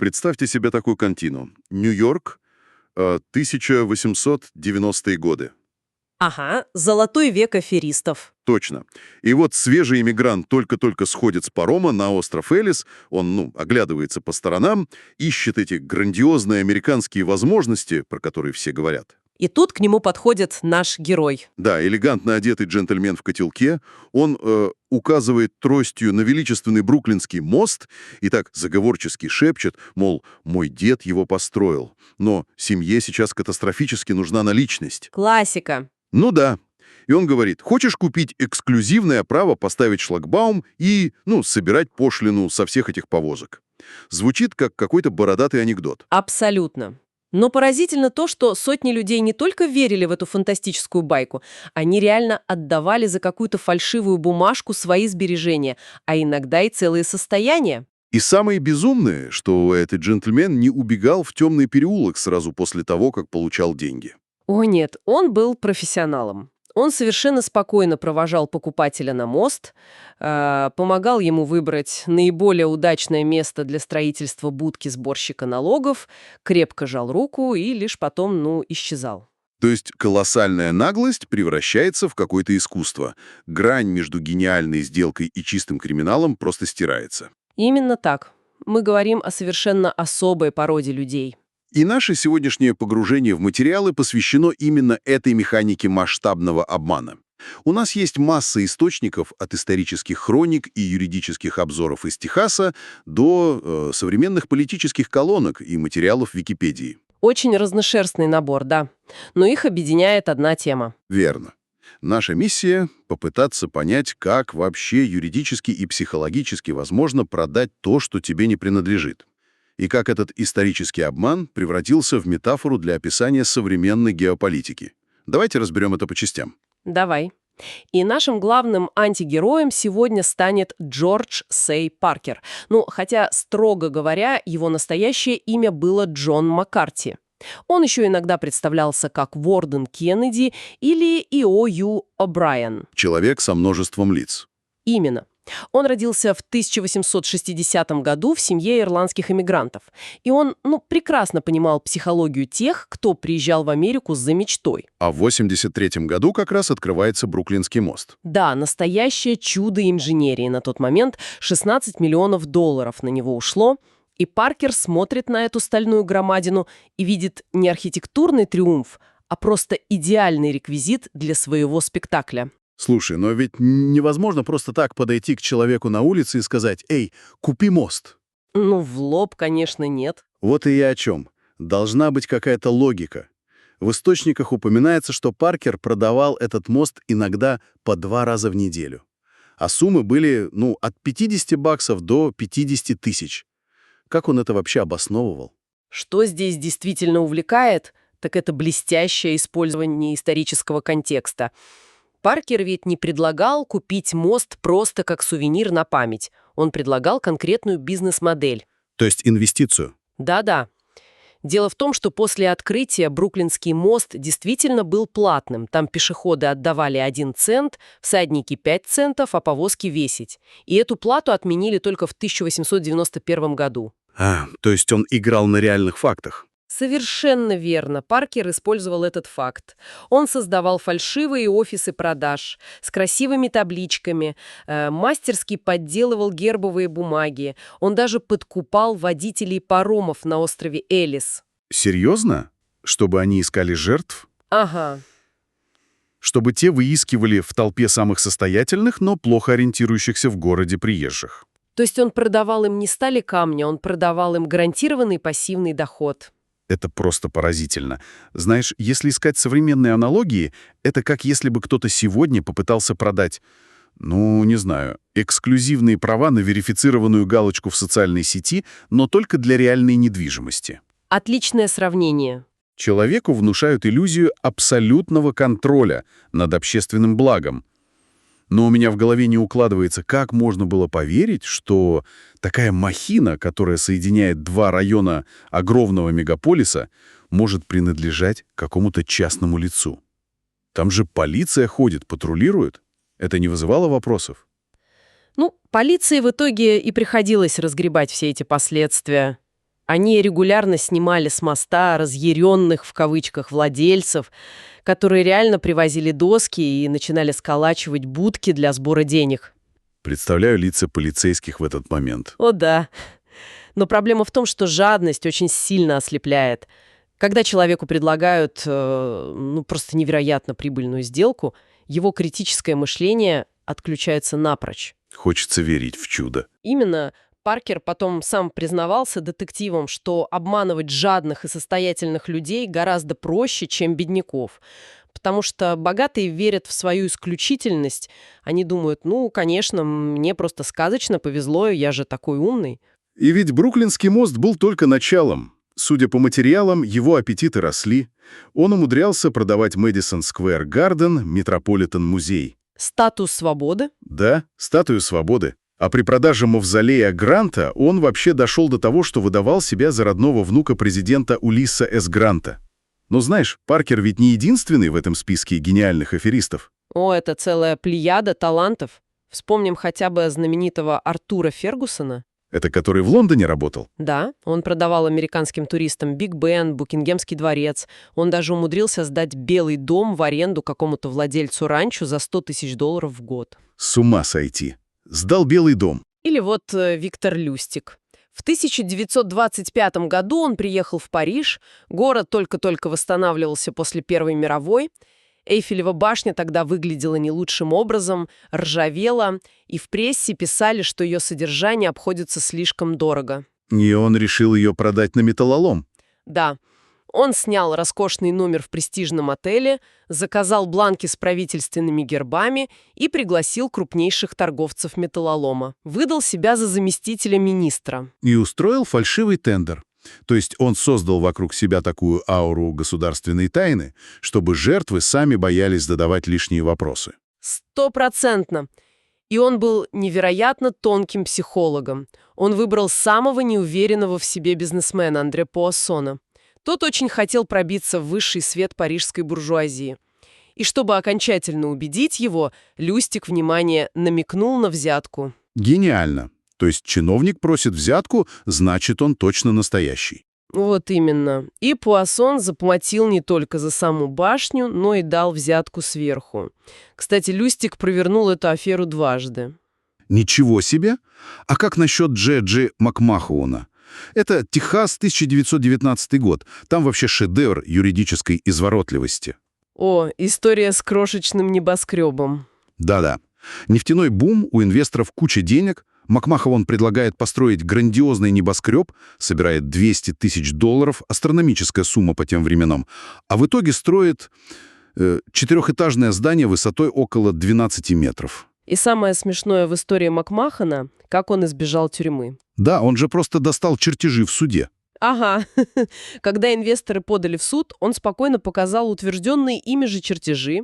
Представьте себе такой континуум. Нью-Йорк, 1890-е годы. Ага, золотой век аферистов. Точно. И вот свежий иммигрант только-только сходит с парома на остров Элис, он, оглядывается по сторонам, ищет эти грандиозные американские возможности, про которые все говорят. И тут к нему подходит наш герой. Да, элегантно одетый джентльмен в котелке, он указывает тростью на величественный Бруклинский мост и так заговорчески шепчет, мол, мой дед его построил, но семье сейчас катастрофически нужна наличность. Классика. Ну да. И он говорит, хочешь купить эксклюзивное право поставить шлагбаум и, собирать пошлину со всех этих повозок. Звучит как какой-то бородатый анекдот. Абсолютно. Но поразительно то, что сотни людей не только верили в эту фантастическую байку, они реально отдавали за какую-то фальшивую бумажку свои сбережения, а иногда и целые состояния. И самое безумное, что этот джентльмен не убегал в темный переулок сразу после того, как получал деньги. О нет, он был профессионалом. Он совершенно спокойно провожал покупателя на мост, помогал ему выбрать наиболее удачное место для строительства будки сборщика налогов, крепко жал руку и лишь потом, исчезал. То есть колоссальная наглость превращается в какое-то искусство. Грань между гениальной сделкой и чистым криминалом просто стирается. Именно так. Мы говорим о совершенно особой породе людей. И наше сегодняшнее погружение в материалы посвящено именно этой механике масштабного обмана. У нас есть масса источников от исторических хроник и юридических обзоров из Техаса до современных политических колонок и материалов Википедии. Очень разношерстный набор, да. Но их объединяет одна тема. Верно. Наша миссия — попытаться понять, как вообще юридически и психологически возможно продать то, что тебе не принадлежит. И как этот исторический обман превратился в метафору для описания современной геополитики. Давайте разберем это по частям. Давай. И нашим главным антигероем сегодня станет Джордж Сей Паркер. Хотя, строго говоря, его настоящее имя было Джон Маккарти. Он еще иногда представлялся как Уорден Кеннеди или Ио.Ю. О'Брайен. Человек со множеством лиц. Именно. Он родился в 1860 году в семье ирландских эмигрантов. И он, прекрасно понимал психологию тех, кто приезжал в Америку за мечтой. А в 83-м году как раз открывается Бруклинский мост. Да, настоящее чудо инженерии на тот момент. 16 миллионов долларов на него ушло. И Паркер смотрит на эту стальную громадину и видит не архитектурный триумф, а просто идеальный реквизит для своего спектакля. Слушай, но ведь невозможно просто так подойти к человеку на улице и сказать: «Эй, купи мост». В лоб, конечно, нет. Вот и я о чем. Должна быть какая-то логика. В источниках упоминается, что Паркер продавал этот мост иногда по 2 раза в неделю. А суммы были, от $50 до 50 тысяч. Как он это вообще обосновывал? Что здесь действительно увлекает, так это блестящее использование исторического контекста. Паркер ведь не предлагал купить мост просто как сувенир на память. Он предлагал конкретную бизнес-модель. То есть инвестицию? Да-да. Дело в том, что после открытия Бруклинский мост действительно был платным. Там пешеходы отдавали 1 цент, всадники 5 центов, а повозки весить. И эту плату отменили только в 1891 году. То есть он играл на реальных фактах? Совершенно верно. Паркер использовал этот факт. Он создавал фальшивые офисы продаж с красивыми табличками, мастерски подделывал гербовые бумаги. Он даже подкупал водителей паромов на острове Элис. Серьезно? Чтобы они искали жертв? Ага. Чтобы те выискивали в толпе самых состоятельных, но плохо ориентирующихся в городе приезжих. То есть он продавал им не стали камня, он продавал им гарантированный пассивный доход. Это просто поразительно. Знаешь, если искать современные аналогии, это как если бы кто-то сегодня попытался продать, не знаю, эксклюзивные права на верифицированную галочку в социальной сети, но только для реальной недвижимости. Отличное сравнение. Человеку внушают иллюзию абсолютного контроля над общественным благом. Но у меня в голове не укладывается, как можно было поверить, что такая махина, которая соединяет 2 района огромного мегаполиса, может принадлежать какому-то частному лицу. Там же полиция ходит, патрулирует. Это не вызывало вопросов? Полиции в итоге и приходилось разгребать все эти последствия. Они регулярно снимали с моста разъяренных, в кавычках, владельцев, которые реально привозили доски и начинали сколачивать будки для сбора денег. Представляю лица полицейских в этот момент. О да. Но проблема в том, что жадность очень сильно ослепляет. Когда человеку предлагают просто невероятно прибыльную сделку, его критическое мышление отключается напрочь. Хочется верить в чудо. Именно Паркер потом сам признавался детективам, что обманывать жадных и состоятельных людей гораздо проще, чем бедняков. Потому что богатые верят в свою исключительность. Они думают, конечно, мне просто сказочно повезло, я же такой умный. И ведь Бруклинский мост был только началом. Судя по материалам, его аппетиты росли. Он умудрялся продавать Мэдисон Сквер Гарден, Метрополитен-музей. Статус свободы? Да, статую свободы. А при продаже мавзолея Гранта он вообще дошел до того, что выдавал себя за родного внука президента Улисса С. Гранта. Но знаешь, Паркер ведь не единственный в этом списке гениальных аферистов. О, это целая плеяда талантов. Вспомним хотя бы знаменитого Артура Фергусона. Это который в Лондоне работал? Да, он продавал американским туристам Биг Бен, Букингемский дворец. Он даже умудрился сдать Белый дом в аренду какому-то владельцу ранчо за $100 000 в год. С ума сойти. Сдал Белый дом. Или вот Виктор Люстик. В 1925 году он приехал в Париж, город только-только восстанавливался после Первой мировой. Эйфелева башня тогда выглядела не лучшим образом, ржавела, и в прессе писали, что ее содержание обходится слишком дорого. И он решил ее продать на металлолом. Да, он снял роскошный номер в престижном отеле, заказал бланки с правительственными гербами и пригласил крупнейших торговцев металлолома. Выдал себя за заместителя министра. И устроил фальшивый тендер. То есть он создал вокруг себя такую ауру государственной тайны, чтобы жертвы сами боялись задавать лишние вопросы. 100%. И он был невероятно тонким психологом. Он выбрал самого неуверенного в себе бизнесмена Андре Пуассона. Тот очень хотел пробиться в высший свет парижской буржуазии. И чтобы окончательно убедить его, Люстик, внимание, намекнул на взятку. Гениально. То есть чиновник просит взятку, значит, он точно настоящий. Вот именно. И Пуассон заплатил не только за саму башню, но и дал взятку сверху. Кстати, Люстик провернул эту аферу дважды. Ничего себе! А как насчет Джи Макмахоуна? Это Техас, 1919 год. Там вообще шедевр юридической изворотливости. О, история с крошечным небоскребом. Да-да. Нефтяной бум, у инвесторов куча денег. Макмахоун предлагает построить грандиозный небоскреб, собирает $200 000, астрономическая сумма по тем временам, а в итоге строит четырехэтажное здание высотой около 12 метров. И самое смешное в истории Макмахона, как он избежал тюрьмы. Да, он же просто достал чертежи в суде. Ага. Когда инвесторы подали в суд, он спокойно показал утвержденные ими же чертежи,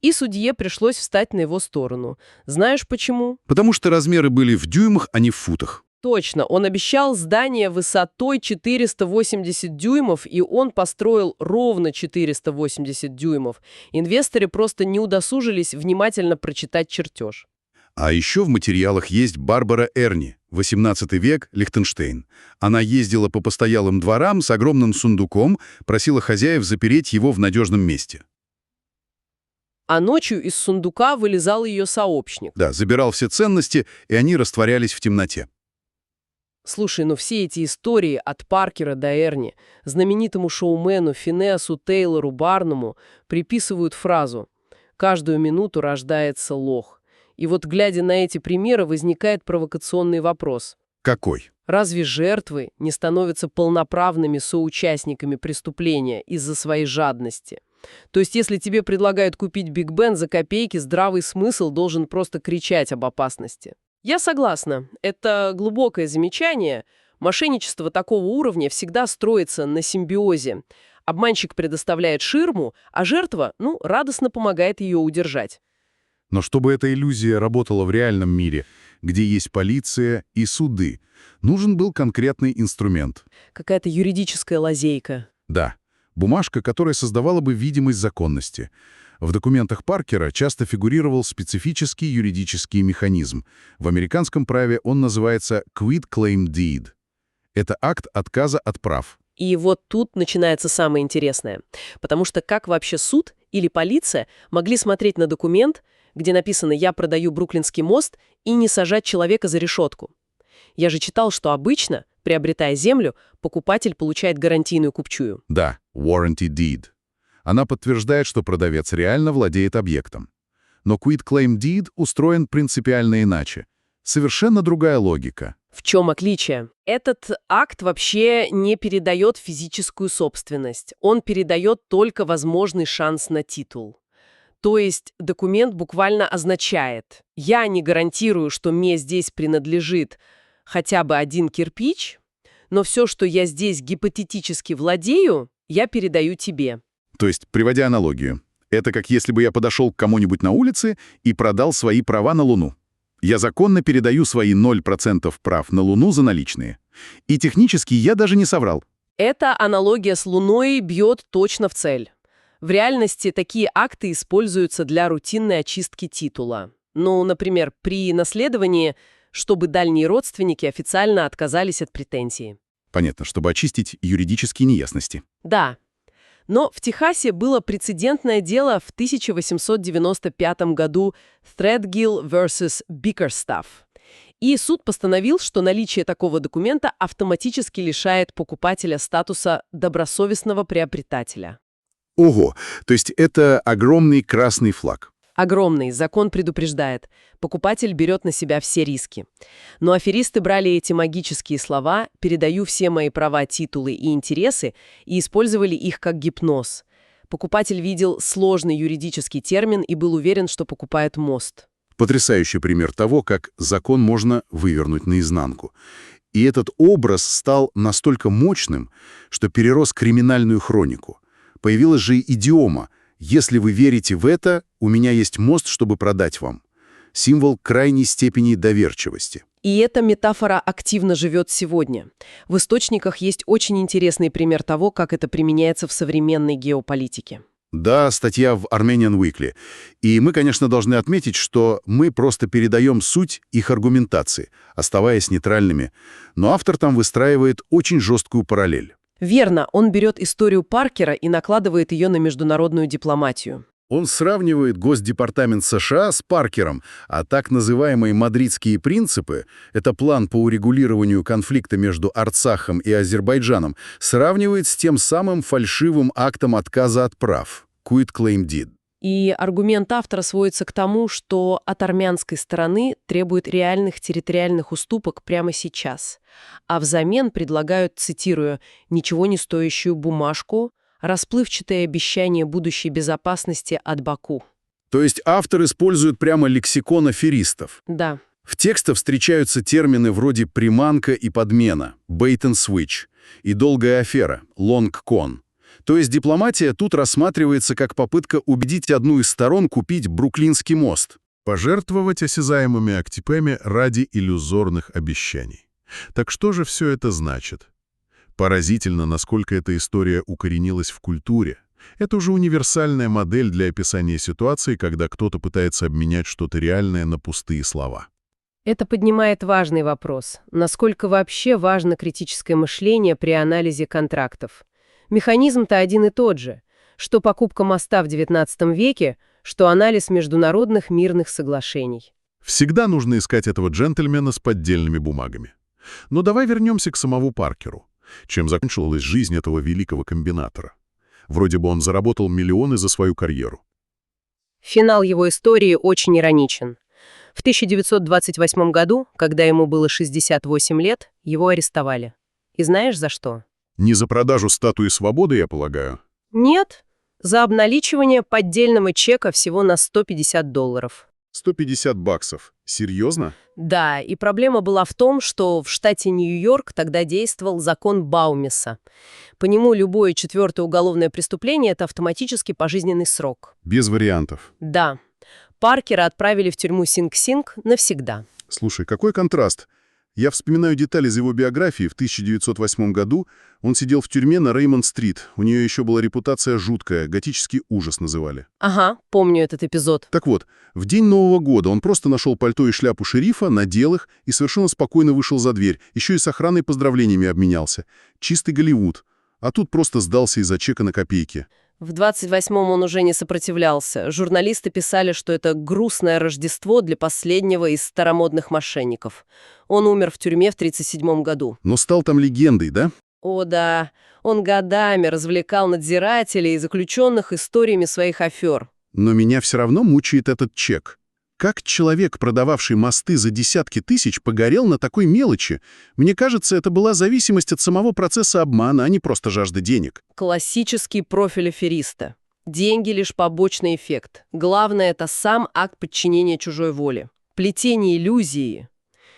и судье пришлось встать на его сторону. Знаешь почему? Потому что размеры были в дюймах, а не в футах. Точно, он обещал здание высотой 480 дюймов, и он построил ровно 480 дюймов. Инвесторы просто не удосужились внимательно прочитать чертеж. А еще в материалах есть Барбара Эрни, 18 век, Лихтенштейн. Она ездила по постоялым дворам с огромным сундуком, просила хозяев запереть его в надежном месте. А ночью из сундука вылезал ее сообщник. Да, забирал все ценности, и они растворялись в темноте. Слушай, ну все эти истории от Паркера до Эрни, знаменитому шоумену Финеасу Тейлору Барнуму приписывают фразу «каждую минуту рождается лох». И вот, глядя на эти примеры, возникает провокационный вопрос. Какой? Разве жертвы не становятся полноправными соучастниками преступления из-за своей жадности? То есть, если тебе предлагают купить Биг Бен за копейки, здравый смысл должен просто кричать об опасности. Я согласна. Это глубокое замечание. Мошенничество такого уровня всегда строится на симбиозе. Обманщик предоставляет ширму, а жертва, радостно помогает ее удержать. Но чтобы эта иллюзия работала в реальном мире, где есть полиция и суды, нужен был конкретный инструмент. Какая-то юридическая лазейка. Да, бумажка, которая создавала бы видимость законности. В документах Паркера часто фигурировал специфический юридический механизм. В американском праве он называется quit claim deed. Это акт отказа от прав. И вот тут начинается самое интересное. Потому что как вообще суд или полиция могли смотреть на документ, где написано «Я продаю Бруклинский мост» и не сажать человека за решетку? Я же читал, что обычно, приобретая землю, покупатель получает гарантийную купчую. Да, warranty deed. Она подтверждает, что продавец реально владеет объектом. Но quit-claim deed устроен принципиально иначе. Совершенно другая логика. В чем отличие? Этот акт вообще не передает физическую собственность. Он передает только возможный шанс на титул. То есть документ буквально означает: я не гарантирую, что мне здесь принадлежит хотя бы один кирпич, но все, что я здесь гипотетически владею, я передаю тебе. То есть, приводя аналогию, это как если бы я подошел к кому-нибудь на улице и продал свои права на Луну. Я законно передаю свои 0% прав на Луну за наличные. И технически я даже не соврал. Эта аналогия с Луной бьет точно в цель. В реальности такие акты используются для рутинной очистки титула. Ну, например, при наследовании, чтобы дальние родственники официально отказались от претензии. Понятно, чтобы очистить юридические неясности. Да. Но в Техасе было прецедентное дело в 1895 году Threadgill vs. Bickerstaff. И суд постановил, что наличие такого документа автоматически лишает покупателя статуса добросовестного приобретателя. Ого, то есть это огромный красный флаг. Огромный, закон предупреждает. Покупатель берет на себя все риски. Но аферисты брали эти магические слова «передаю все мои права, титулы и интересы» и использовали их как гипноз. Покупатель видел сложный юридический термин и был уверен, что покупает мост. Потрясающий пример того, как закон можно вывернуть наизнанку. И этот образ стал настолько мощным, что перерос криминальную хронику. Появилась же идиома: «Если вы верите в это, у меня есть мост, чтобы продать вам». Символ крайней степени доверчивости. И эта метафора активно живет сегодня. В источниках есть очень интересный пример того, как это применяется в современной геополитике. Да, статья в Armenian Weekly. И мы, конечно, должны отметить, что мы просто передаем суть их аргументации, оставаясь нейтральными. Но автор там выстраивает очень жесткую параллель. Верно, он берет историю Паркера и накладывает ее на международную дипломатию. Он сравнивает Госдепартамент США с Паркером, а так называемые мадридские принципы — это план по урегулированию конфликта между Арцахом и Азербайджаном — сравнивает с тем самым фальшивым актом отказа от прав — quit-claim deed. И аргумент автора сводится к тому, что от армянской стороны требуют реальных территориальных уступок прямо сейчас, а взамен предлагают, цитирую, «ничего не стоящую бумажку», расплывчатое обещание будущей безопасности от Баку. То есть автор использует прямо лексикон аферистов. Да. В текстах встречаются термины вроде «приманка» и «подмена», «bait and switch» и «долгая афера», «long con». То есть дипломатия тут рассматривается как попытка убедить одну из сторон купить Бруклинский мост. Пожертвовать осязаемыми активами ради иллюзорных обещаний. Так что же все это значит? Поразительно, насколько эта история укоренилась в культуре. Это уже универсальная модель для описания ситуации, когда кто-то пытается обменять что-то реальное на пустые слова. Это поднимает важный вопрос. Насколько вообще важно критическое мышление при анализе контрактов? Механизм-то один и тот же. Что покупка моста в XIX веке, что анализ международных мирных соглашений. Всегда нужно искать этого джентльмена с поддельными бумагами. Но давай вернемся к самому Паркеру. Чем закончилась жизнь этого великого комбинатора? Вроде бы он заработал миллионы за свою карьеру. Финал его истории очень ироничен. В 1928 году, когда ему было 68 лет, его арестовали. И знаешь за что? Не за продажу статуи свободы, я полагаю. Нет, за обналичивание поддельного чека всего на $150. $150. Серьезно? Да, и проблема была в том, что в штате Нью-Йорк тогда действовал закон Баумиса. По нему любое четвертое уголовное преступление – это автоматически пожизненный срок. Без вариантов. Да. Паркера отправили в тюрьму Синг-Синг навсегда. Слушай, какой контраст. Я вспоминаю детали из его биографии. В 1908 году он сидел в тюрьме на Реймонд-стрит. У нее еще была репутация жуткая, готический ужас называли. Ага, помню этот эпизод. Так вот, в день Нового года он просто нашел пальто и шляпу шерифа, надел их и совершенно спокойно вышел за дверь. Еще и с охраной поздравлениями обменялся. Чистый Голливуд. А тут просто сдался из-за чека на копейки. В 28-м он уже не сопротивлялся. Журналисты писали, что это грустное Рождество для последнего из старомодных мошенников. Он умер в тюрьме в 37-м году. Но стал там легендой, да? О да, он годами развлекал надзирателей и заключенных историями своих афер. Но меня все равно мучает этот чек. Как человек, продававший мосты за десятки тысяч, погорел на такой мелочи? Мне кажется, это была зависимость от самого процесса обмана, а не просто жажда денег. Классический профиль афериста. Деньги — лишь побочный эффект. Главное — это сам акт подчинения чужой воле. Плетение иллюзии.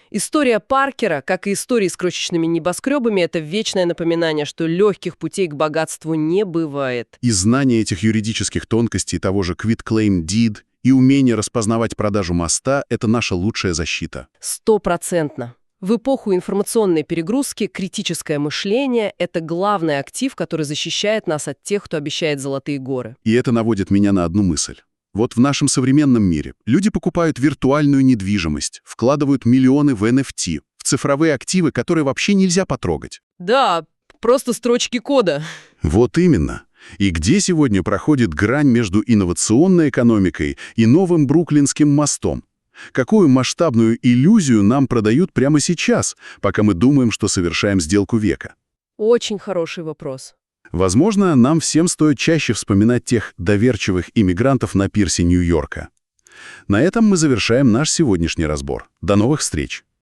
История Паркера, как и истории с крошечными небоскребами, это вечное напоминание, что легких путей к богатству не бывает. И знание этих юридических тонкостей, того же quit-claim deed, и умение распознавать продажу моста — это наша лучшая защита. 100%. В эпоху информационной перегрузки критическое мышление — это главный актив, который защищает нас от тех, кто обещает золотые горы. И это наводит меня на одну мысль. Вот в нашем современном мире люди покупают виртуальную недвижимость, вкладывают миллионы в NFT, в цифровые активы, которые вообще нельзя потрогать. Да, просто строчки кода. Вот именно. И где сегодня проходит грань между инновационной экономикой и новым Бруклинским мостом? Какую масштабную иллюзию нам продают прямо сейчас, пока мы думаем, что совершаем сделку века? Очень хороший вопрос. Возможно, нам всем стоит чаще вспоминать тех доверчивых иммигрантов на пирсе Нью-Йорка. На этом мы завершаем наш сегодняшний разбор. До новых встреч!